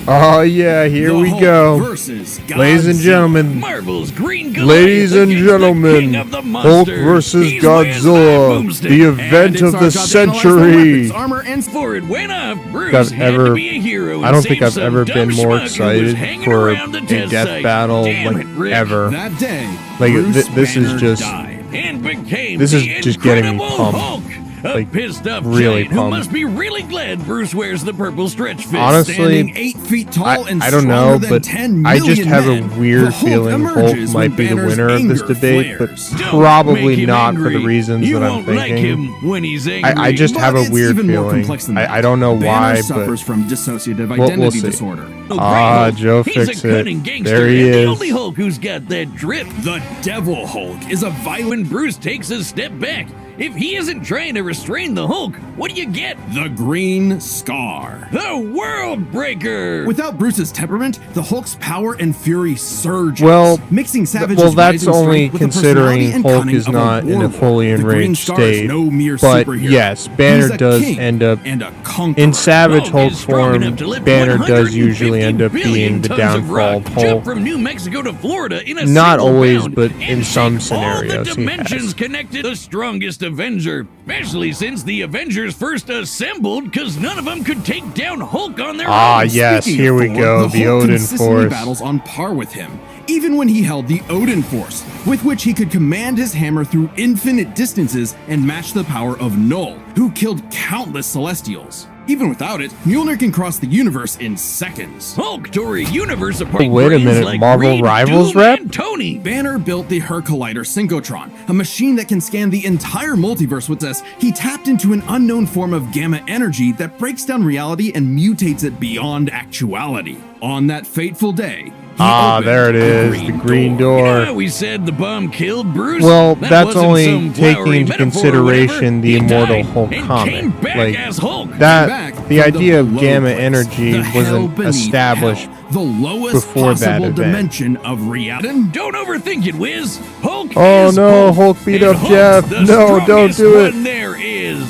Oh yeah, here we go. Ladies and gentlemen, ladies and gentlemen, Hulk versus Godzilla, the event of the century. I don't think I've ever been more excited for a death battle like ever. Like this is just getting me pumped. Like, pissed up really pumped. Who must be really glad Bruce wears the purple stretch fist. Honestly, 8 feet tall and I don't know, but I just have a weird feeling Hulk might be the winner of this debate, but probably not for the reasons that I'm thinking. I just have a weird feeling. I don't know why, but we'll see. Ah, Joe fix it. There he is. The only Hulk who's got that drip. The Devil Hulk is a violent. Bruce takes a step back. If he isn't trying to restrain the Hulk, what do you get? The Green Scar. The World Breaker. Without Bruce's temperament, the Hulk's power and fury surge. Well, mixing savage's that's only considering Hulk is not in a fully enraged state. But yes, Banner does end up in Savage Hulk form. Banner does usually end up being the downfall of Hulk. From New Mexico to Florida in a not always, but in some scenarios. He has. Connected the strongest Avenger, especially since the Avengers first assembled, because none of them could take down Hulk on their own. Ah, yes, here we go, the Odin Force. Battles on par with him, even when he held the Odin Force, with which he could command his hammer through infinite distances and match the power of Null, who killed countless Celestials. Even without it, Mjolnir can cross the universe in seconds. Hulk tore a universe apart. Wait a minute, like Marvel Rivals rep? Tony. Banner built the Herculider Synchrotron, a machine that can scan the entire multiverse with us. He tapped into an unknown form of gamma energy that breaks down reality and mutates it beyond actuality. On that fateful day, there it is, the green door. You know, we said the bomb killed Bruce. Well, that's only taking into consideration the Immortal Hulk comic. Like that, the idea of gamma energy wasn't established the lowest before that event. Dimension of reality. Don't overthink it, Wiz. Hulk. Oh no, Hulk beat up Jeff. No, don't do it. There is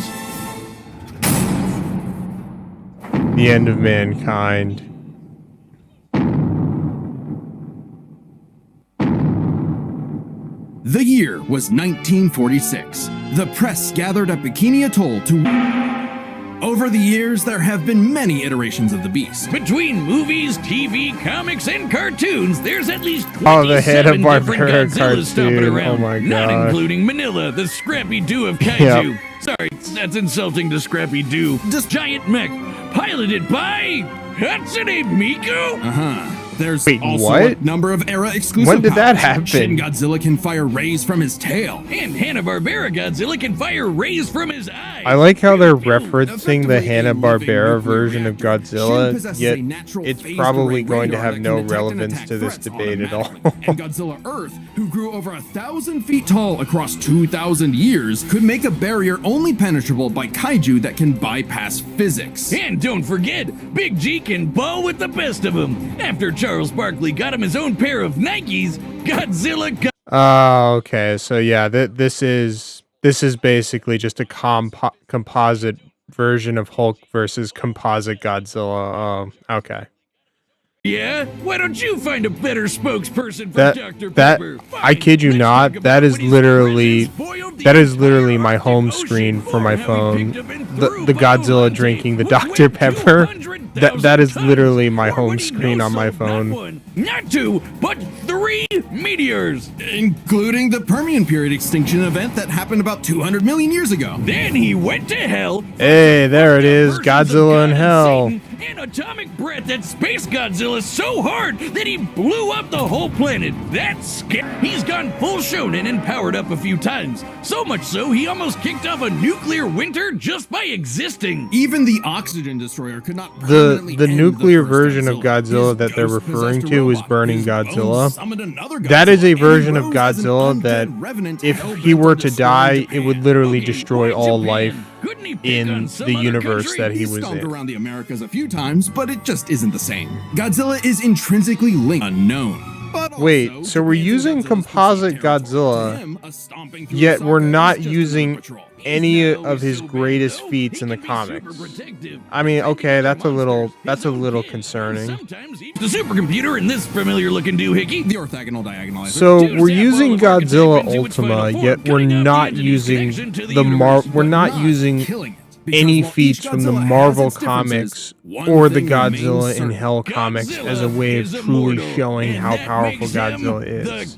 the end of mankind. The year was 1946. The press gathered at Bikini Atoll to... Over the years, there have been many iterations of the Beast. Between movies, TV, comics, and cartoons, there's at least 27 different Godzillas stomping around. Oh my God. Not including Manila, the Scrappy-Doo of Kaiju. Yep. Sorry, that's insulting to Scrappy-Doo. This giant mech, piloted by... Hatsune Miku? There's also a number of era-exclusive When did that happen? Shin Godzilla can fire rays from his tail. And Hanna-Barbera Godzilla can fire rays from his eyes. I like how they're referencing the Hanna-Barbera version of Godzilla, yet it's probably going to have no relevance to this debate at all. And Godzilla Earth, who grew over 1,000 feet tall across 2,000 years, could make a barrier only penetrable by kaiju that can bypass physics. And don't forget, Big G can ball with the best of them. After Charles Barkley got him his own pair of Nikes, Godzilla got... okay, so yeah, this is basically just a composite version of Hulk versus composite Godzilla. Okay. Yeah? Why don't you find a better spokesperson for Dr. Pepper? I kid you not, that is literally my home screen for my phone. The Godzilla drinking the Dr. Pepper. That is literally my home screen on my phone. Not 2, but 3 meteors, including the Permian period extinction event that happened about 200 million years ago. Then he went to hell. Hey, there it is, Godzilla in hell. An atomic breath at Space Godzilla so hard that he blew up the whole planet. That's scary. He's gone full shonen and powered up a few times. So much so, he almost kicked off a nuclear winter just by existing. Even the oxygen destroyer could not permanently the nuclear version of Godzilla that they're referring to is Burning Godzilla. That is a version of Godzilla that, if he were to die, it would literally destroy all life in the universe that he was in. Around the Americas a few times, but it just isn't the same. Godzilla is intrinsically linked unknown. But Wait, also so we're to using answer Godzilla's composite PC territory, Godzilla, him, a stomping through yet the we're soccer not is just using another patrol. any He's not of his always so big, greatest though. feats He in the can be comics. super protective, I mean, defending okay, other that's a little monsters, his own concerning. Sometimes the supercomputer in this familiar-looking doohickey, the orthogonal diagonalizer. So we're using Godzilla Ultima, yet we're not using any feats from the Marvel comics or the Godzilla in Hell comics as a way of truly showing how powerful Godzilla is.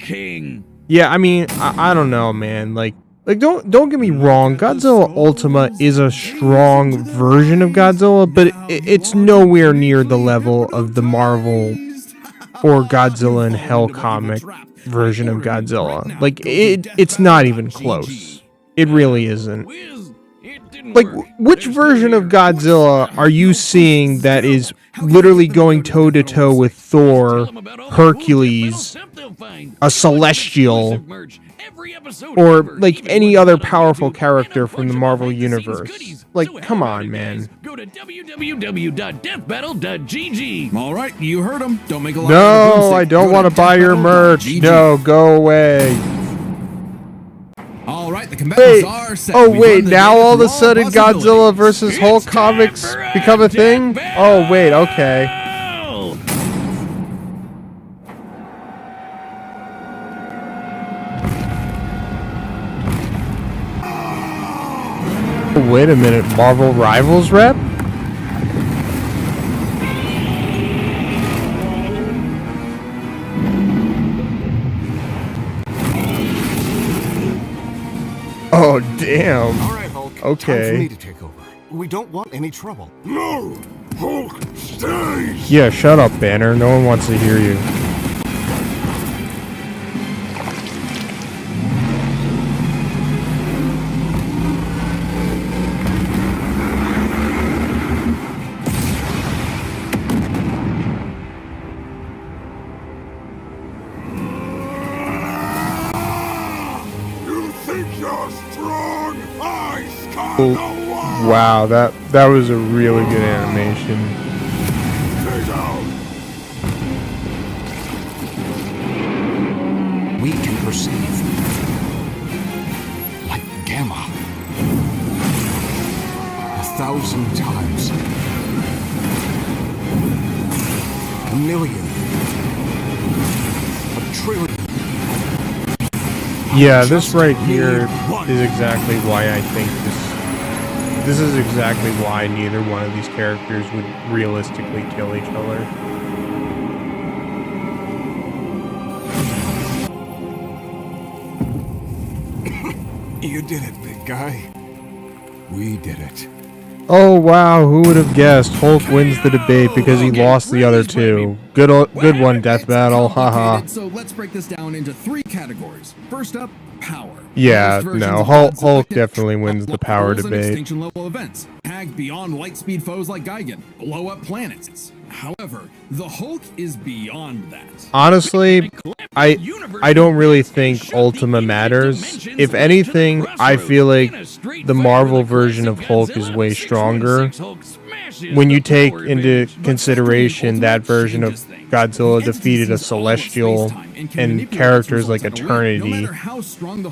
Yeah, I mean, I don't know, man. Like don't get me wrong, Godzilla Ultima is a strong version of Godzilla, but it's nowhere near the level of the Marvel or Godzilla in Hell comic version of Godzilla. Like it's not even close. It really isn't. Like, which version of Godzilla are you seeing that is literally going toe-to-toe with Thor, Hercules, a Celestial, or, like, any other powerful character from the Marvel Universe? Like, come on, man. Go to www.deathbattle.gg. All right, you heard him. Don't make a lot No, I don't want to buy your merch. No, go away. All right, the combatants are set. Oh wait, now all of a sudden Godzilla versus Hulk comics become a thing? Oh wait, okay. Wait a minute, Marvel Rivals rep? Oh, damn. All right, Hulk. Okay. Time for me to take over. We don't want any trouble. No! Hulk, stay! Yeah, shut up, Banner. No one wants to hear you. Wow, that was a really good animation. We can perceive like gamma 1,000 times, 1,000,000, 1,000,000,000,000. Yeah, this right here is exactly why I think this is exactly why neither one of these characters would realistically kill each other. You did it, big guy. We did it. Oh wow, who would have guessed Hulk wins the debate because he lost the other two. Good one, Death Battle, haha. So let's break this down into 3 categories. First up, power. Yeah, no, Hulk definitely wins the power debate. Extinction level events, tagged beyond light speed foes like Gigan, blow up planets. However, the Hulk is beyond that. Honestly, I don't really think Ultima matters. If anything, I feel like the Marvel version of Hulk is way stronger. When you take into consideration that version of Godzilla defeated a Celestial and characters like Eternity,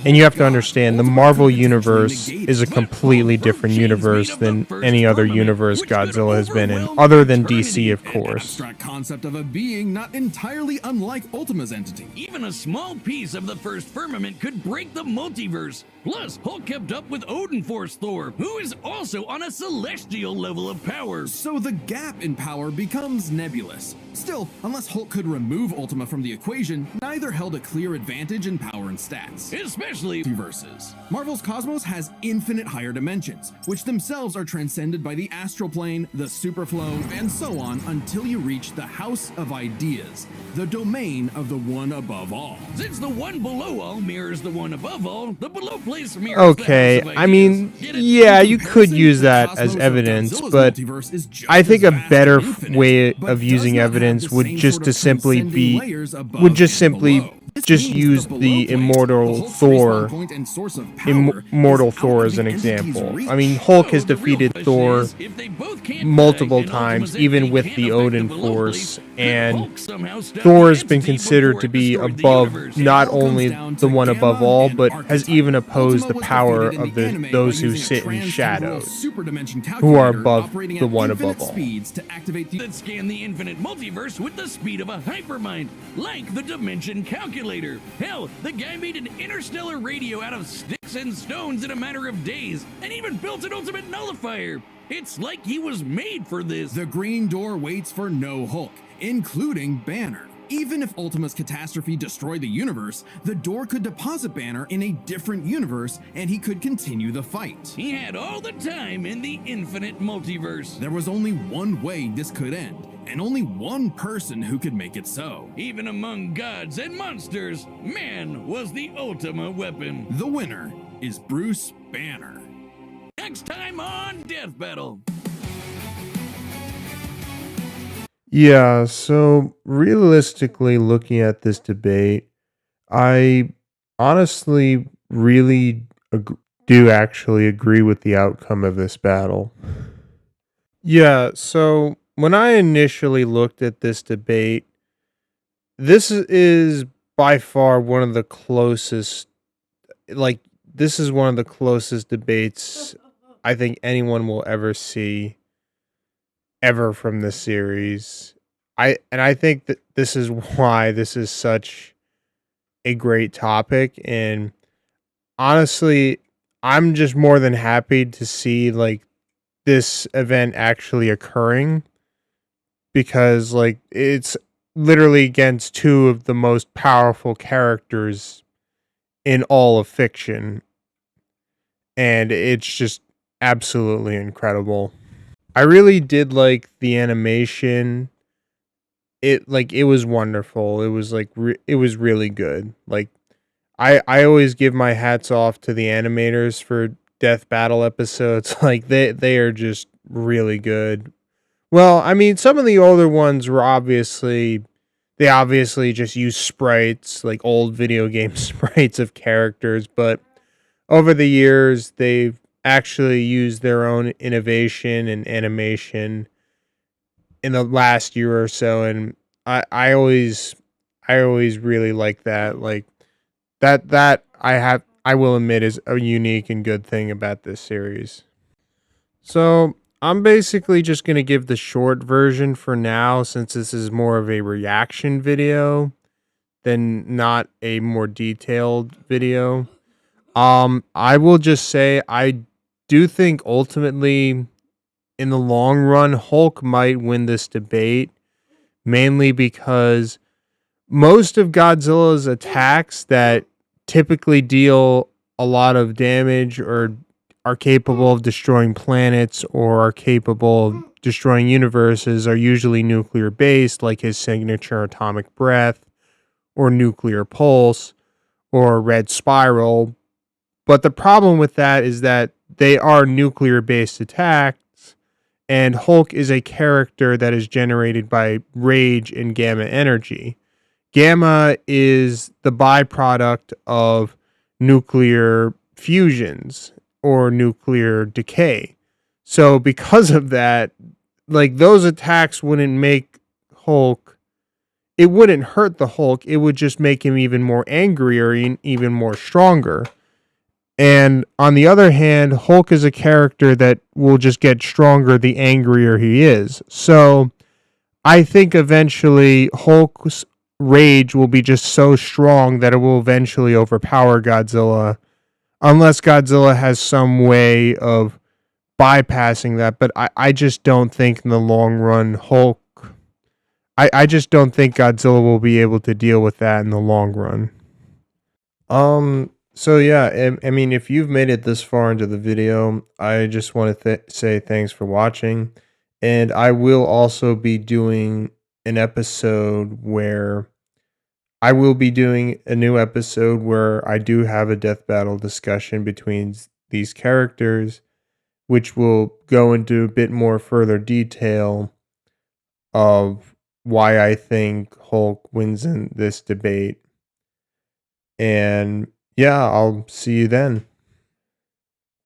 and you have to understand the Marvel universe is a completely different universe than any other universe Godzilla has been in, other than DC, of course. Abstract concept of a being not entirely unlike Ultima's entity. Even a small piece of the first firmament could break the multiverse. Plus, Hulk kept up with Odin Force Thor, who is also on a celestial level of power. So the gap in power becomes nebulous. Still, unless Hulk could remove Ultima from the equation, neither held a clear advantage in power and stats. Especially versus. Marvel's Cosmos has infinite higher dimensions, which themselves are transcended by the astral plane, the superflow, and so on until you reach the House of Ideas, the domain of the one above all. Since the one below all mirrors the one above all, the below place mirrors okay, the House of I mean, Ideas. yeah, you could use that as evidence, but I think a better way of using evidence would just to simply would just simply just use the immortal Thor as an example. I mean, Hulk has defeated Thor multiple times, even with the Odin Force, and Thor has been considered to be above not only the one above all, but has even opposed the power of those who sit in shadows, who are above the one above all. That scan the infinite multiverse with the speed of a hypermind, like the dimension calculator. Hell, the guy made an interstellar radio out of sticks and stones in a matter of days, and even built an ultimate nullifier. It's like he was made for this. The Green Door waits for no Hulk, including Banner. Even if Ultima's catastrophe destroyed the universe, the Door could deposit Banner in a different universe and he could continue the fight. He had all the time in the infinite multiverse. There was only one way this could end, and only one person who could make it so. Even among gods and monsters, man was the Ultima weapon. The winner is Bruce Banner. Next time on Death Battle. Yeah, so realistically looking at this debate, I honestly really do actually agree with the outcome of this battle. Yeah, so when I initially looked at this debate, this is by far one of the closest, this is one of the closest debates I think anyone will ever see ever from this series. I think that this is why this is such a great topic, and honestly, I'm just more than happy to see this event actually occurring, because it's literally against two of the most powerful characters in all of fiction, and it's just absolutely incredible. I really did like the animation. It was wonderful. It was it was really good. I always give my hats off to the animators for Death Battle episodes. They are just really good. Well, I mean, some of the older ones were obviously just use sprites, like old video game sprites of characters, but over the years they've actually used their own innovation and animation in the last year or so, and I always really like that. That I will admit is a unique and good thing about this series. So I'm basically just gonna give the short version for now, since this is more of a reaction video than not a more detailed video. I will just say I do think ultimately, in the long run, Hulk might win this debate, mainly because most of Godzilla's attacks that typically deal a lot of damage or are capable of destroying planets or are capable of destroying universes are usually nuclear based, like his signature atomic breath or nuclear pulse or red spiral. But the problem with that is that they are nuclear-based attacks, and Hulk is a character that is generated by rage and gamma energy. Gamma is the byproduct of nuclear fusions or nuclear decay. So because of that, those attacks wouldn't make Hulk, it wouldn't hurt the Hulk, it would just make him even more angrier and even more stronger. And on the other hand, Hulk is a character that will just get stronger the angrier he is. So I think eventually Hulk's rage will be just so strong that it will eventually overpower Godzilla, unless Godzilla has some way of bypassing that. But I just don't think in the long run I just don't think Godzilla will be able to deal with that in the long run. So yeah, I mean, if you've made it this far into the video, I just want to say thanks for watching. And I will also be doing an episode where I will be doing a new episode where I do have a death battle discussion between these characters, which will go into a bit more further detail of why I think Hulk wins in this debate. And yeah, I'll see you then.